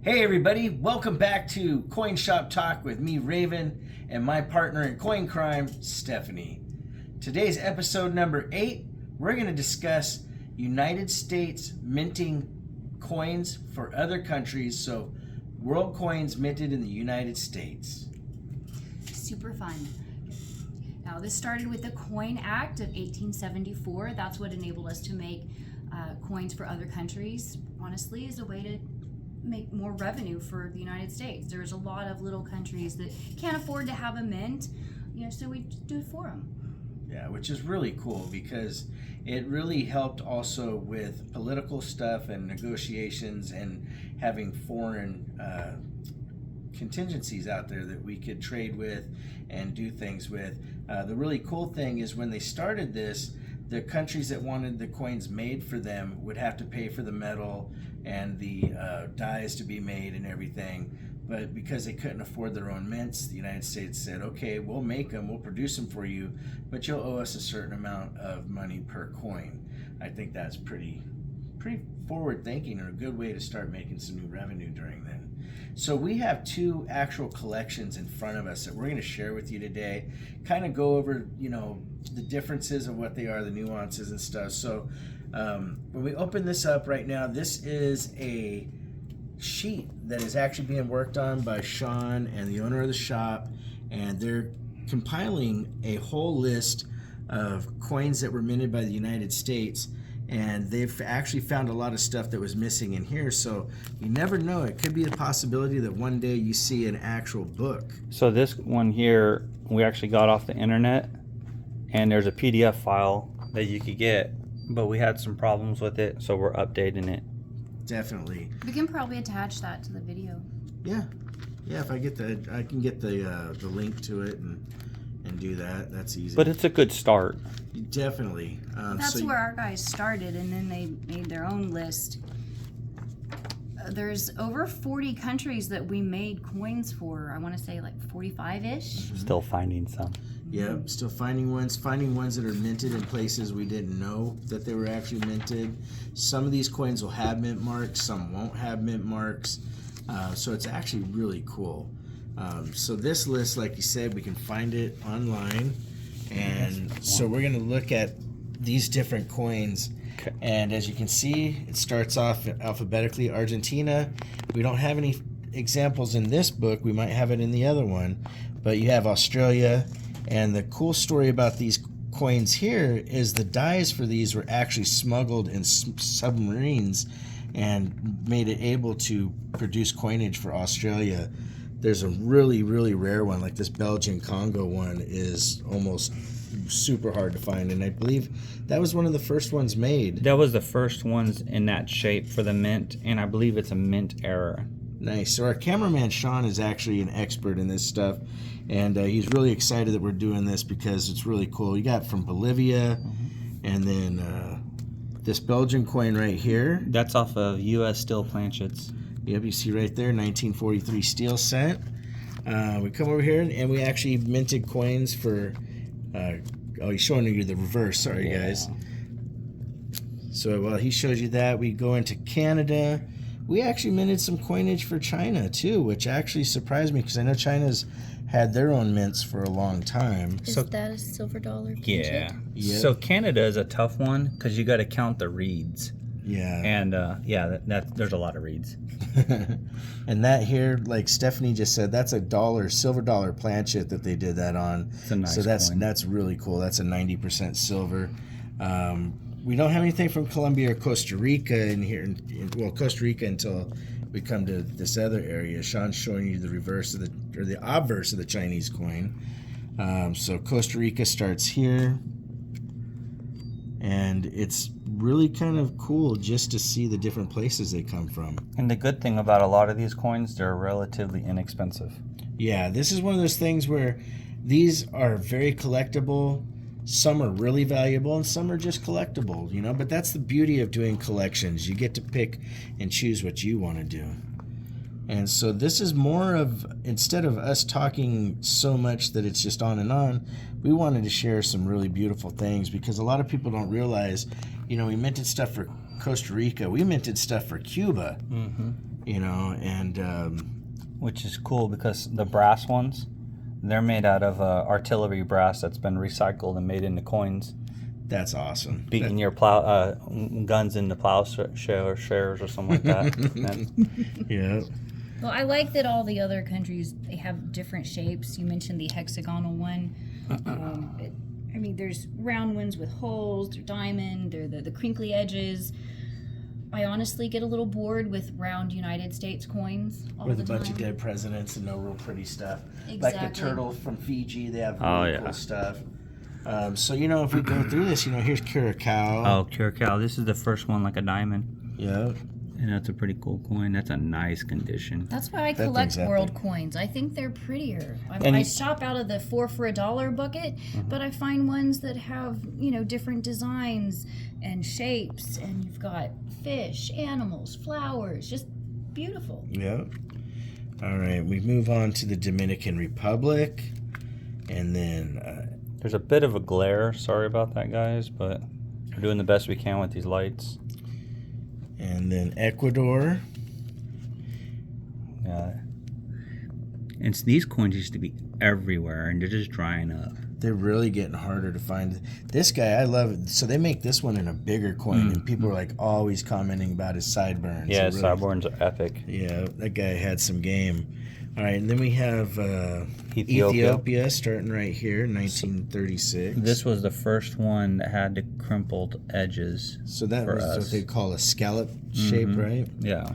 Hey everybody, welcome back to Coin Shop Talk with me, Raven, and my partner in coin crime, Stephanie. Today's episode number 8, we're going to discuss United States minting coins for other countries, so world coins minted in the United States. Super fun. Now this started with the Coin Act of 1874. That's what enabled us to make coins for other countries, honestly, as a way to make more revenue for the United States. There's a lot of little countries that can't afford to have a mint, so we do it for them. Yeah, which is really cool because it really helped also with political stuff and negotiations and having foreign contingencies out there that we could trade with and do things with. The really cool thing is when they started this, the countries that wanted the coins made for them would have to pay for the metal and the dies to be made and everything. But because they couldn't afford their own mints, the United States said, okay, we'll make them, we'll produce them for you, but you'll owe us a certain amount of money per coin. I think that's pretty forward thinking, or a good way to start making some new revenue during then. So we have 2 actual collections in front of us that we're going to share with you today, kind of go over the differences of what they are, the nuances and stuff. So when we open this up right now, this is a sheet that is actually being worked on by Sean and the owner of the shop, and they're compiling a whole list of coins that were minted by the United States, and they've actually found a lot of stuff that was missing in here. So you never know, it could be the possibility that one day you see an actual book. So this one here we actually got off the internet, and there's a PDF file that you could get, but we had some problems with it, so we're updating it. Definitely. We can probably attach that to the video. Yeah, if I can get the link to it and do that. That's easy. But it's a good start. Definitely. That's where our guys started, and then they made their own list. There's over 40 countries that we made coins for. I want to say like 45-ish. Still finding some. Yeah, still finding ones that are minted in places we didn't know that they were actually minted. Some of these coins will have mint marks, some won't have mint marks. So it's actually really cool. So this list, like you said, we can find it online. And so we're going to look at these different coins. Okay. And as you can see, it starts off alphabetically. Argentina. We don't have any examples in this book. We might have it in the other one. But you have Australia. And the cool story about these coins here is the dies for these were actually smuggled in submarines and made it able to produce coinage for Australia. There's a really, really rare one, like this Belgian Congo one is almost super hard to find, and I believe that was one of the first ones made. That was the first ones in that shape for the mint, and I believe it's a mint error. Nice. So our cameraman Sean is actually an expert in this stuff, and he's really excited that we're doing this because it's really cool. You got from Bolivia, and then this Belgian coin right here. That's off of U.S. steel planchets. Yep, you see right there, 1943 steel cent. We come over here and we actually minted coins for. He's showing you the reverse. Sorry, guys. So while he shows you that, we go into Canada. We actually minted some coinage for China too, which actually surprised me because I know China's had their own mints for a long time. Is that a silver dollar? Yeah. Yep. So Canada is a tough one because you got to count the reeds. Yeah. And there's a lot of reeds. And that here, like Stephanie just said, that's a silver dollar planchet that they did that on. It's a nice so coin. That's really cool. That's a 90% silver. We don't have anything from Colombia or Costa Rica in here. Costa Rica until we come to this other area. Sean's showing you the reverse of the obverse of the Chinese coin. So Costa Rica starts here, and it's really kind of cool just to see the different places they come from. And the good thing about a lot of these coins, they're relatively inexpensive. Yeah, this is one of those things where these are very collectible. Some are really valuable and some are just collectible, but that's the beauty of doing collections. You get to pick and choose what you want to do. And so this is more of, instead of us talking so much that it's just on and on, we wanted to share some really beautiful things because a lot of people don't realize, we minted stuff for Costa Rica. We minted stuff for Cuba. Mm-hmm. you know, and which is cool because the brass ones, they're made out of artillery brass that's been recycled and made into coins. that's awesome. Beating your plow guns into shares or something like that. Yeah. Well, I like that all the other countries, they have different shapes. You mentioned the hexagonal one. I mean, there's round ones with holes, they're diamond, they're the crinkly edges. I honestly get a little bored with round United States coins all With the a time. bunch of dead presidents and no real pretty stuff. Like Exactly. the turtle from Fiji, they have Oh, really yeah. cool stuff. So, you know, if we go through this, you know, here's Curacao. Oh, Curacao. This is the first one, like a diamond. Yeah. And that's a pretty cool coin. That's a nice condition. That's why I That collect thing's world epic. coins. I think they're prettier. And I you- shop out of the 4 for $1 bucket, but I find ones that have, you know, different designs and shapes, and you've got fish, animals, flowers, just beautiful. Yeah. All right, we move on to the Dominican Republic, and then There's a bit of a glare. Sorry about that, guys, but we're doing the best we can with these lights. Ecuador. And these coins used to be everywhere, and they're just drying up. They're really getting harder to find. This guy, I love it. So they make this one in a bigger coin, and people are like always commenting about his sideburns. Yeah, It really- sideburns are epic. Yeah, that guy had some game. All right, and then we have Ethiopia. Ethiopia starting right here, 1936. This was the first one that had the crumpled edges. So that for was us. what they call a scallop shape, right? Yeah.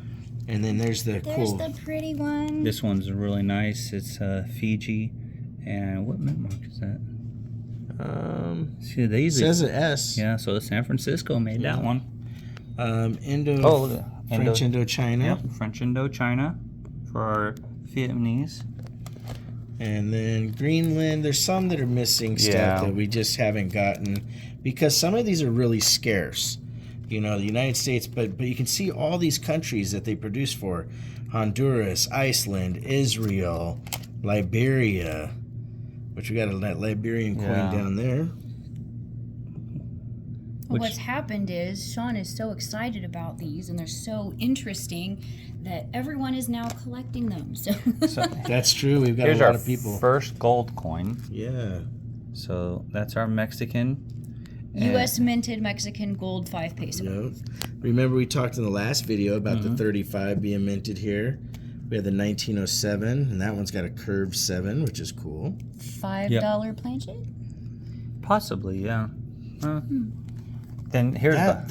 And then there's the There's cool. the pretty one. This one's really nice. It's Fiji. And what mint mark is that? See, they It usually... says an S. Yeah, so San Francisco made that one. French Indochina. Yep, French Indochina for our Vietnamese. And then Greenland. There's some that are missing stuff Yeah. that we just haven't gotten because some of these are really scarce. You know, the United States, but you can see all these countries that they produce for: Honduras, Iceland, Israel, Liberia, which we got a Liberian coin Yeah. down there. Well, what's happened is Sean is so excited about these, and they're so interesting that everyone is now collecting them. So, That's true. We've got Here's a lot our of people. first gold coin. Yeah. So that's our Mexican. And- U.S. minted Mexican gold 5 peso. Yep. Remember we talked in the last video about the 35 being minted here. We had the 1907, and that one's got a curved 7, which is cool. $5 planchet? Possibly, yeah. Then here's I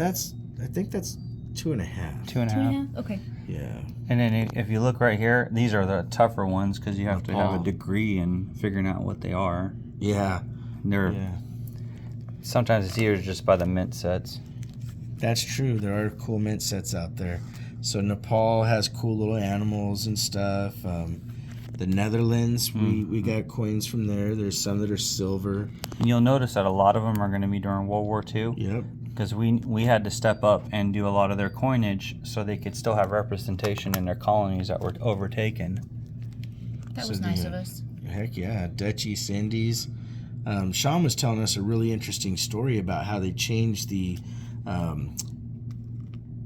think that's 2.5. the 2.5. 2.5? Okay. Yeah. And then if you look right here, these are the tougher ones because you have to have Oh. a degree in figuring out what they are. Yeah. And they're sometimes it's easier just by the mint sets. That's true. There are cool mint sets out there. So Nepal has cool little animals and stuff. The Netherlands, we got coins from there. There's some that are silver. And you'll notice that a lot of them are going to be during World War II. Yep. Because we had to step up and do a lot of their coinage so they could still have representation in their colonies that were overtaken. That was nice of us. Heck yeah. Dutch East Indies. Sean was telling us a really interesting story about how they changed the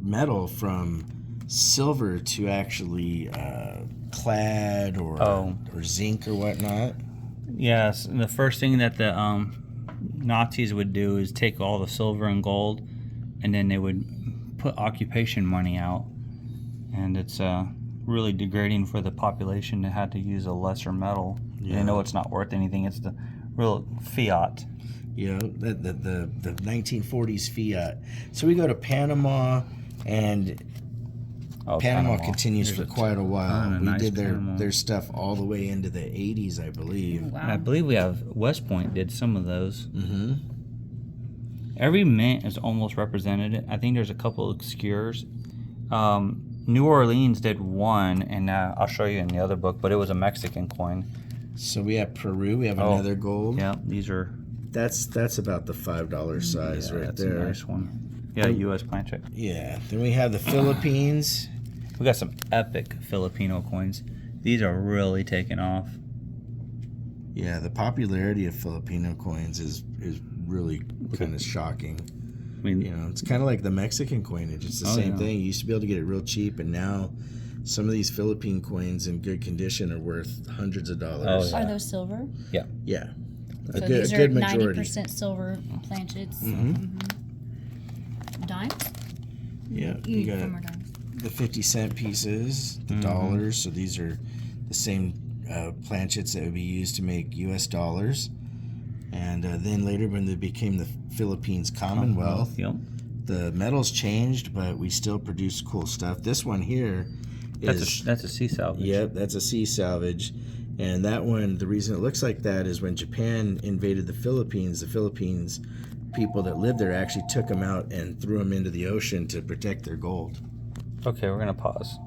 metal from silver to actually clad or zinc or whatnot. Yes, and the first thing that the Nazis would do is take all the silver and gold, and then they would put occupation money out, and it's really degrading for the population to have to use a lesser metal. Yeah. They know it's not worth anything. It's the real fiat. You know, the 1940s fiat. So we go to Panama, and Panama continues for quite a while. We did their stuff all the way into the 80s, I believe. Wow. I believe we have West Point did some of those. Mm-hmm. Every mint is almost represented. I think there's a couple obscures. New Orleans did one, and I'll show you in the other book, but it was a Mexican coin. So we have Peru. We have another gold. Yeah, these are... That's about the $5 size right that's there. a nice one. Yeah, U.S. planchet. Yeah. Then we have the Philippines. We got some epic Filipino coins. These are really taking off. Yeah, the popularity of Filipino coins is really kind of shocking. I mean, You know, it's kind of like the Mexican coinage. It's the same thing. You used to be able to get it real cheap, and now some of these Philippine coins in good condition are worth hundreds of dollars. Oh, yeah. Are those silver? Yeah, So a these good are majority. 90% silver planchets. Dimes? Yeah, You you need got four more dimes. the 50-cent pieces, the dollars. So these are the same planchets that would be used to make U.S. dollars. And then later, when they became the Philippines Commonwealth, Yep. the metals changed, but we still produce cool stuff. This one here is That's a sea salvage. Yep, that's a sea salvage. And that one, the reason it looks like that is when Japan invaded the Philippines people that lived there actually took them out and threw them into the ocean to protect their gold. Okay, we're gonna pause.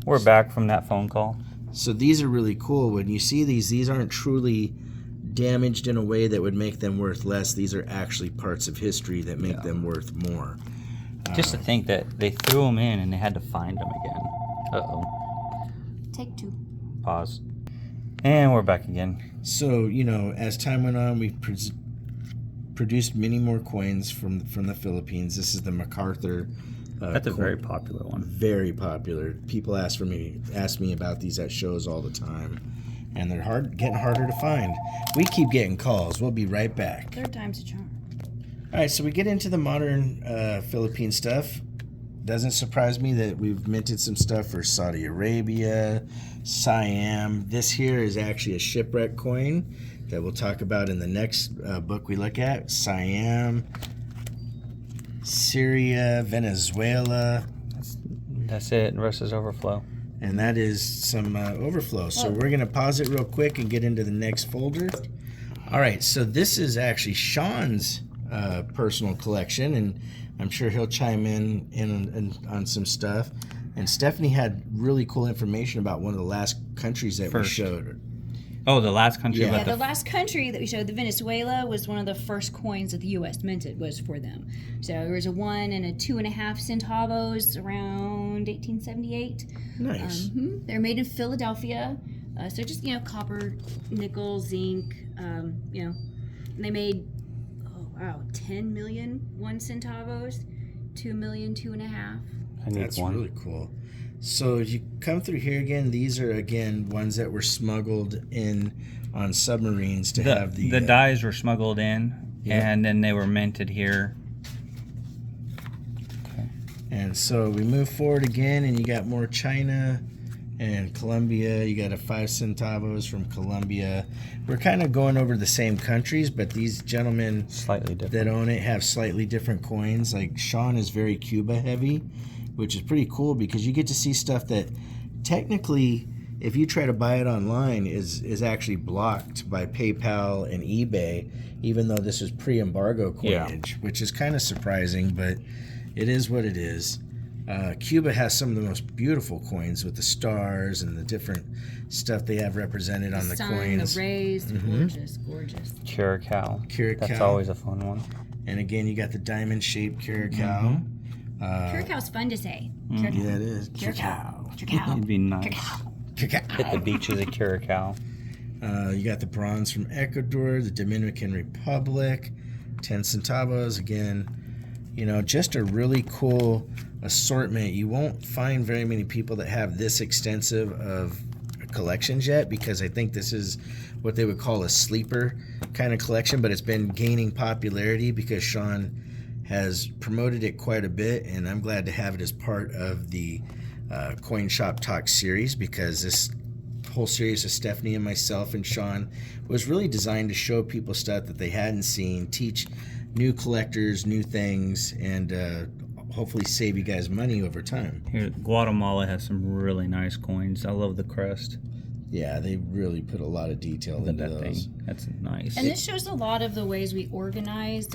We're back from that phone call. So these are really cool. When you see these aren't truly damaged in a way that would make them worth less. These are actually parts of history that make them worth more. Just to think that they threw them in and they had to find them again. Uh-oh. Take two. Pause. And we're back again. So, as time went on, we produced many more coins from the Philippines. This is the MacArthur. That's a very popular one. Very popular. People ask me about these at shows all the time, and they're getting harder to find. We keep getting calls. We'll be right back. Third time's a charm. All right, so we get into the modern Philippine stuff. Doesn't surprise me that we've minted some stuff for Saudi Arabia, Siam. This here is actually a shipwreck coin that we'll talk about in the next book we look at. Siam, Syria, Venezuela. That's it. The rest is overflow. And that is some overflow. So we're going to pause it real quick and get into the next folder. All right, so this is actually Sean's personal collection, and I'm sure he'll chime in on some stuff. And Stephanie had really cool information about one of the last countries that we showed. Oh, the last country. Yeah. About The last country that we showed, the Venezuela, was one of the first coins that the U.S. minted was for them. So there was a 1 and a 2.5 centavos around 1878. Nice. They're made in Philadelphia. So just, copper, nickel, zinc, and they made, 10 million 1 centavos, 2 million 2.5. I need That's one. really cool. So as you come through here again, these are again ones that were smuggled in on submarines to have the dyes were smuggled in, and then they were minted here. Okay. And so we move forward again, and you got more China and Colombia. You got a 5 centavos from Colombia. We're kind of going over the same countries, but these gentlemen Slightly different. that own it have slightly different coins. Like Sean is very Cuba heavy, which is pretty cool because you get to see stuff that technically, if you try to buy it online, is actually blocked by PayPal and eBay, even though this is pre-embargo coinage, which is kind of surprising, but it is what it is. Cuba has some of the most beautiful coins with the stars and the different stuff they have represented on the sun, coins. the rays, gorgeous. Curacao. That's always a fun one. And again, you got the diamond-shaped Curacao. Curacao's fun to say. Yeah, it is. Curacao. It'd be nice. Curacao. Hit the beaches of Curacao. You got the bronze from Ecuador, the Dominican Republic, 10 centavos. Again, just a really cool assortment. You won't find very many people that have this extensive of collections yet, because I think this is what they would call a sleeper kind of collection, but it's been gaining popularity because Sean has promoted it quite a bit, and I'm glad to have it as part of the Coin Shop Talk series, because this whole series of Stephanie and myself and Sean was really designed to show people stuff that they hadn't seen, teach new collectors new things, and hopefully save you guys money over time. Here, Guatemala has some really nice coins. I love the crest. Yeah, they really put a lot of detail Look at into that those. thing. That's nice. And this shows a lot of the ways we organize.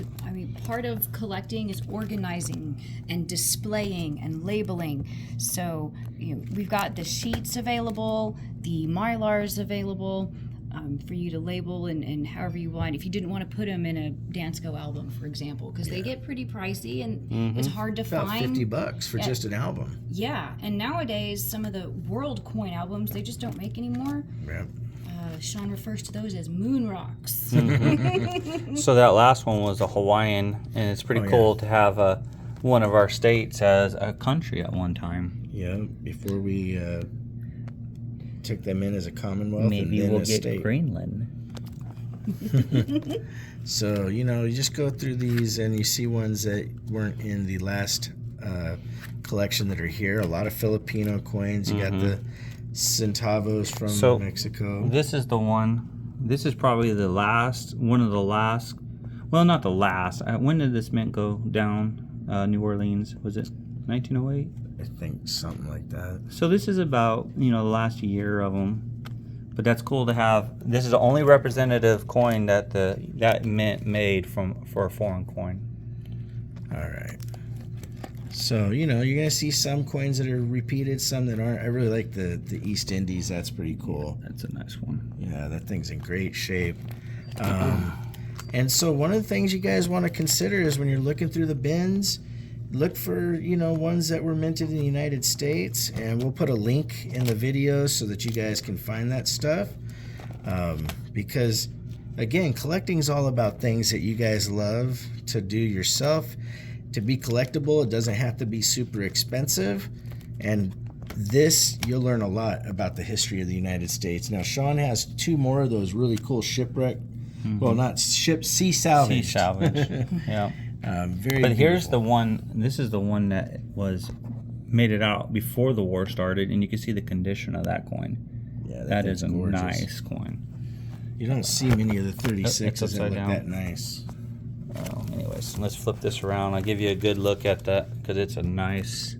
Part of collecting is organizing and displaying and labeling. So, we've got the sheets available, the Mylars available for you to label and however you want. If you didn't want to put them in a Dansko album, for example, because they get pretty pricey and it's hard to About find. $50 for just an album. Yeah, and nowadays some of the world coin albums they just don't make anymore. Yeah. Sean refers to those as moon rocks. So that last one was a Hawaiian, and it's pretty cool to have a one of our states as a country at one time. Yeah, before we took them in as a commonwealth, and Maybe then we'll a get state. Greenland. So, you know, you just go through these and you see ones that weren't in the last collection that are here. A lot of Filipino coins. You got the centavos from Mexico. This is the one. This is probably the last, one of the last. Well, not the last. When did this mint go down? New Orleans. Was it 1908? I think something like that. So this is about, you know, the last year of them. But that's cool to have. This is the only representative coin that that mint made for a foreign coin. All right. So, you know, you're going to see some coins that are repeated, some that aren't. I really like the East Indies. That's pretty cool. That's a nice one. Yeah, that thing's in great shape. And so one of the things you guys want to consider is when you're looking through the bins, look for, you know, ones that were minted in the United States, and we'll put a link in the video so that you guys can find that stuff. Because, again, collecting is all about things that you guys love to do yourself. To be collectible, it doesn't have to be super expensive. And this, you'll learn a lot about the history of the United States. Now, Sean has 2 more of those really cool shipwreck. Well, not sea salvage. Sea salvage. Yeah. Very But here's beautiful. the one. This is the one that was made it out before the war started, and you can see the condition of that coin. Yeah, That thing's is a gorgeous. nice coin. You don't see many of the 36s that upside look down. that nice. Anyways, let's flip this around. I'll give you a good look at that because it's a nice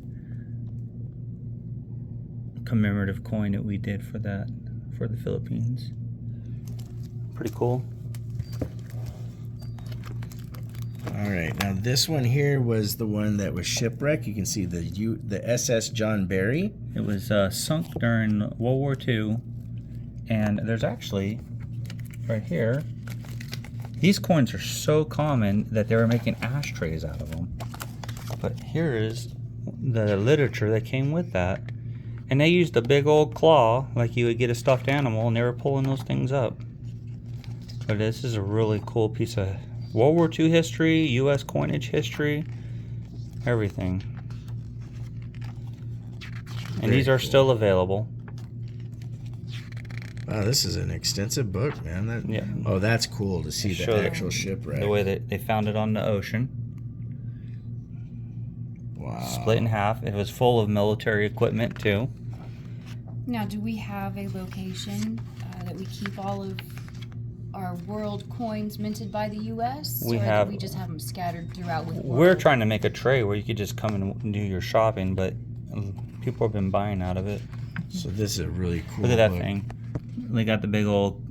commemorative coin that we did for the Philippines. Pretty cool. All right, now this one here was the one that was shipwreck. You can see the SS John Barry. It was sunk during World War II, and there's actually right here. These coins are so common that they were making ashtrays out of them. But here is the literature that came with that. And they used a big old claw like you would get a stuffed animal, and they were pulling those things up. But this is a really cool piece of World War II history, U.S. coinage history, everything. And Very these are cool. still available. Wow, this is an extensive book, man. Yeah. Oh, that's cool to see Show the actual shipwreck. The way that they found it on the ocean. Wow. Split in half. It was full of military equipment too. Now, do we have a location that we keep all of our world coins minted by the U.S.? We or have- do we just have them scattered throughout with We're world? trying to make a tray where you could just come and do your shopping, but people have been buying out of it. So this is a really cool Look at that book. thing. They got the big old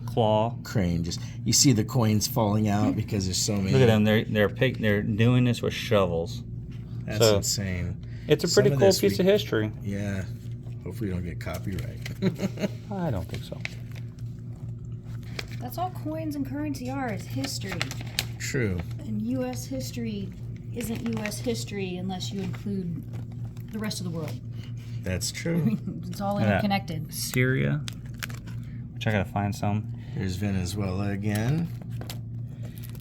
claw. Crane. Just you see the coins falling out because there's so many. Look at them. They're doing this with shovels. That's So- insane. It's a Some pretty of cool this piece of history. Yeah. Hopefully we don't get copyright. I don't think so. That's all coins and currency are, is history. True. And U.S. history isn't U.S. history unless you include the rest of the world. That's true. It's all Look at that. interconnected. Syria, which I gotta find some. Here's Venezuela again.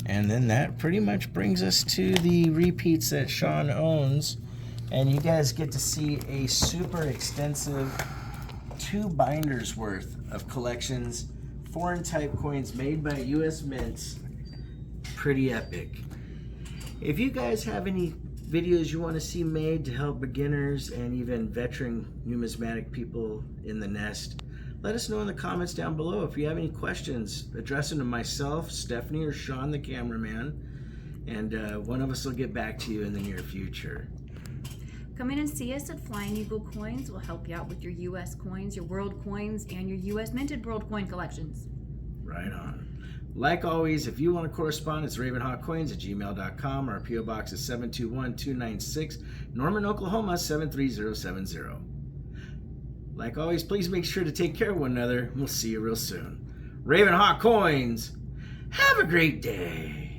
And then that pretty much brings us to the repeats that Sean owns. And you guys get to see a super extensive 2 binders worth of collections, foreign type coins made by U.S. mints. Pretty epic. If you guys have any videos you want to see made to help beginners and even veteran numismatic people in the nest, let us know in the comments down below. If you have any questions, address them to myself, Stephanie, or Sean, the cameraman, and one of us will get back to you in the near future. Come in and see us at Flying Eagle Coins. We'll help you out with your U.S. coins, your world coins, and your U.S. minted world coin collections. Right on. Like always, if you want to correspond, it's ravenhawkcoins@gmail.com. Our P.O. Box is 721-296, Norman, Oklahoma 73070. Like always, please make sure to take care of one another. We'll see you real soon. Ravenhawk Coins, have a great day.